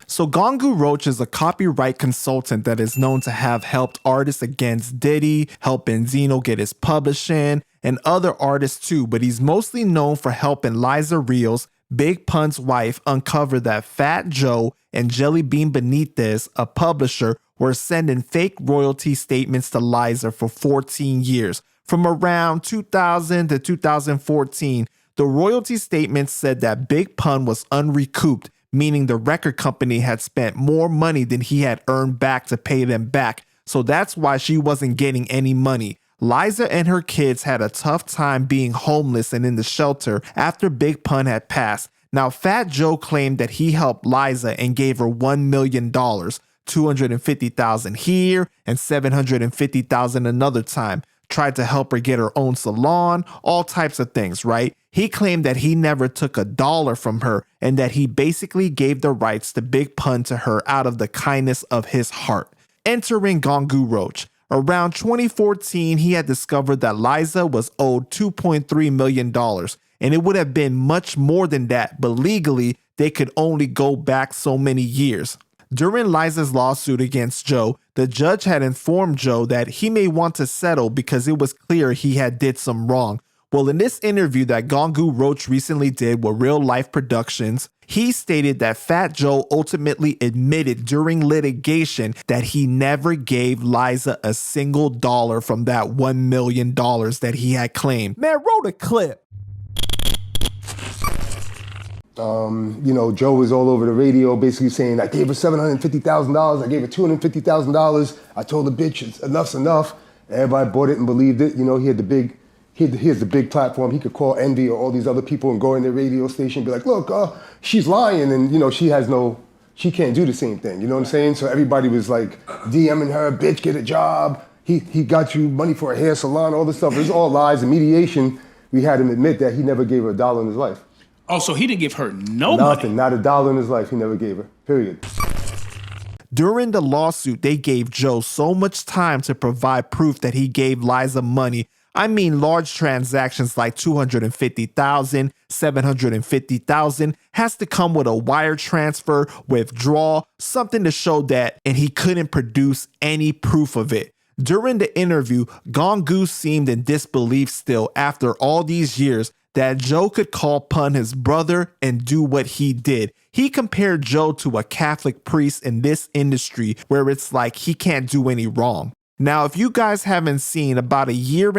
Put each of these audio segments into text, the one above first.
So Gongu Roach is a copyright consultant that is known to have helped artists against Diddy, help Benzino get his publishing, and other artists too, but he's mostly known for helping Liza Rios, Big Pun's wife, uncover that Fat Joe and Jelly Bean Benitez, a publisher, were sending fake royalty statements to Liza for 14 years. From around 2000 to 2014, the royalty statements said that Big Pun was unrecouped, meaning the record company had spent more money than he had earned back to pay them back. So that's why she wasn't getting any money. Liza and her kids had a tough time being homeless and in the shelter after Big Pun had passed. Now, Fat Joe claimed that he helped Liza and gave her $1 million, $250,000 here and $750,000 another time. Tried to help her get her own salon, all types of things, right? He claimed that he never took $1 from her and that he basically gave the rights to Big Pun to her out of the kindness of his heart. Entering Gongu Roach. Around 2014, he had discovered that Liza was owed $2.3 million, and it would have been much more than that, but legally, they could only go back so many years. During Liza's lawsuit against Joe, the judge had informed Joe that he may want to settle because it was clear he had did some wrong. Well, in this interview that Gongu Roach recently did with Real Life Productions, he stated that Fat Joe ultimately admitted during litigation that he never gave Liza a single dollar from that $1 million that he had claimed. Man, roll the clip. Joe was all over the radio basically saying, I gave her $750,000, I gave her $250,000, I told the bitch enough's enough. Everybody bought it and believed it. He had the big platform. He could call Envy or all these other people and go in their radio station and be like, look, she's lying, and she can't do the same thing, you know what I'm saying? So everybody was like DMing her, bitch, get a job. He got you money for a hair salon, all this stuff. It was all lies and mediation. We had him admit that he never gave her $1 in his life. Oh, so he didn't give her no Nothing, money? not $1 in his life he never gave her, period. During the lawsuit, they gave Joe so much time to provide proof that he gave Liza money. I mean, large transactions like $250,000, $750,000 has to come with a wire transfer, withdrawal, something to show that, and he couldn't produce any proof of it. During the interview, Gongu seemed in disbelief still after all these years that Joe could call Pun his brother and do what he did. He compared Joe to a Catholic priest in this industry where it's like he can't do any wrong. Now, if you guys haven't seen, about 1.5 years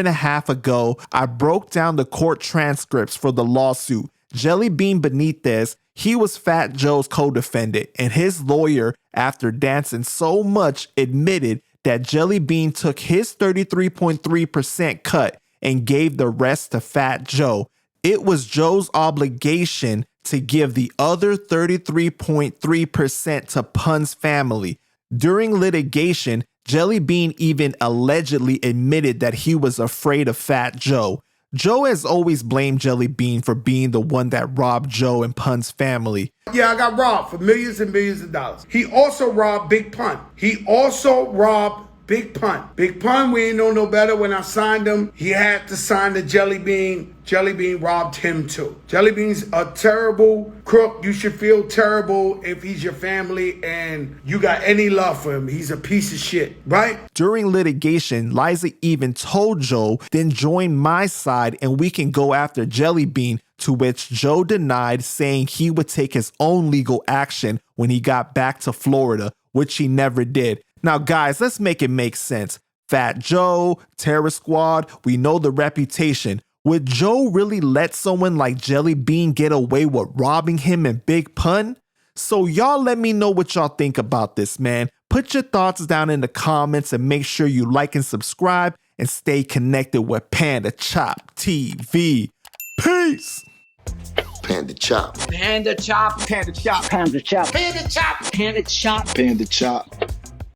ago, I broke down the court transcripts for the lawsuit. Jelly Bean Benitez, he was Fat Joe's co-defendant, and his lawyer, after dancing so much, admitted that Jelly Bean took his 33.3% cut and gave the rest to Fat Joe. It was Joe's obligation to give the other 33.3% to Pun's family. During litigation, Jelly Bean even allegedly admitted that he was afraid of Fat Joe. Joe has always blamed Jelly Bean for being the one that robbed Joe and Pun's family. Yeah, I got robbed for millions and millions of dollars. He also robbed Big Pun. He also robbed Big Pun. Big Pun, we ain't know no better. When I signed him, he had to sign the Jelly Bean. Jelly Bean robbed him too. Jelly Bean's a terrible crook. You should feel terrible if he's your family and you got any love for him. He's a piece of shit, right? During litigation, Liza even told Joe, then join my side and we can go after Jelly Bean, to which Joe denied, saying he would take his own legal action when he got back to Florida, which he never did. Now, guys, let's make it make sense. Fat Joe, Terror Squad, we know the reputation. Would Joe really let someone like Jelly Bean get away with robbing him and Big Pun? So y'all let me know what y'all think about this, man. Put your thoughts down in the comments and make sure you like and subscribe and stay connected with Panda Chop TV. Peace! Panda Chop. Panda Chop. Panda Chop. Panda Chop. Panda Chop. Panda Chop. Panda Chop.